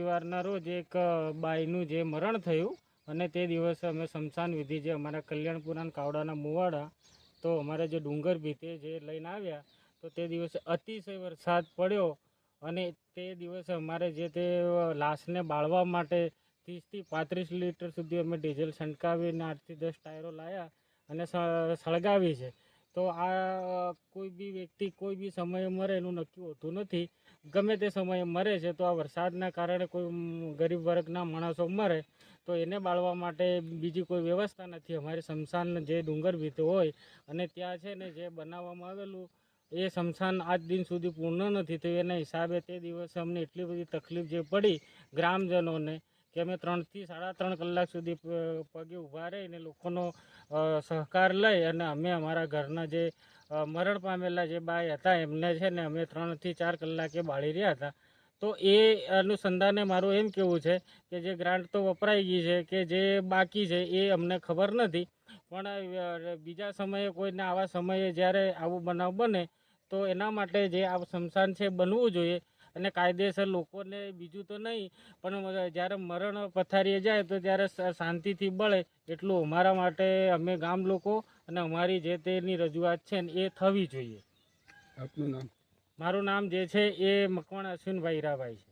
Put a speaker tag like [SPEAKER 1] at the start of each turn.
[SPEAKER 1] રવિવારના રોજ એક બાઈનું જે મરણ થયું અને તે દિવસે અમે સ્મશાન વિધિ જે અમારા કલ્યાણપુરા કાવડાના મુવાડા તો અમારે જે ડુંગર ભીતે જે લઈને આવ્યા તો તે દિવસે અતિશય વરસાદ પડ્યો અને તે દિવસે અમારે જે તે લાશને બાળવા માટે 30થી 35 લીટર સુધી અમે ડીઝલ છંટકાવીને 8થી 10 ટાયરો લાવ્યા અને સળગાવી છે. તો આ કોઈ બી વ્યક્તિ કોઈ બી સમયે મરે એનું નક્કી હોતું નથી. ગમે તે સમયે મરે છે. તો આ વરસાદના કારણે કોઈ ગરીબ વર્ગના માણસો મરે તો એને બાળવા માટે બીજી કોઈ વ્યવસ્થા નથી. અમારે સ્મશાન જે ડુંગર ભીતે હોય અને ત્યાં છે ને જે બનાવવામાં આવેલું એ સ્મશાન આજ દિન સુધી પૂર્ણ નથી થયું. એના હિસાબે તે દિવસે અમને એટલી બધી તકલીફ જે પડી ગ્રામજનોને કે અમે 3થી 3.5 કલાક સુધી પગે ઊભા રહીને લોકોનો સહકાર લઈ અને અમે અમારા ઘરના જે મરણ પામેલા જે બાઈ હતા એમને છે ને અમે 3થી 4 કલાકે બાળી રહ્યા હતા. તો એ અનુસંધાને મારું એમ કહેવું છે કે જે ગ્રાન્ટ તો વપરાઈ ગઈ છે કે જે બાકી છે એ અમને ખબર નથી, પણ બીજા સમયે કોઈને આવા સમયે જ્યારે આવું બનાવ બને તો એના માટે જે આ સ્મશાન છે બનવું જોઈએ અને કાયદેસર લોકોને બીજું તો નહીં પણ જ્યારે મરણ પથારીએ જાય તો ત્યારે શાંતિથી બળે એટલું અમારા માટે અમે ગામ લોકો અને અમારી જે તેની રજૂઆત છે ને એ થવી જોઈએ.
[SPEAKER 2] આપનું નામ?
[SPEAKER 1] મારું નામ જે છે એ મકવાણા અશ્વિનભાઈ હીરાભાઈ છે.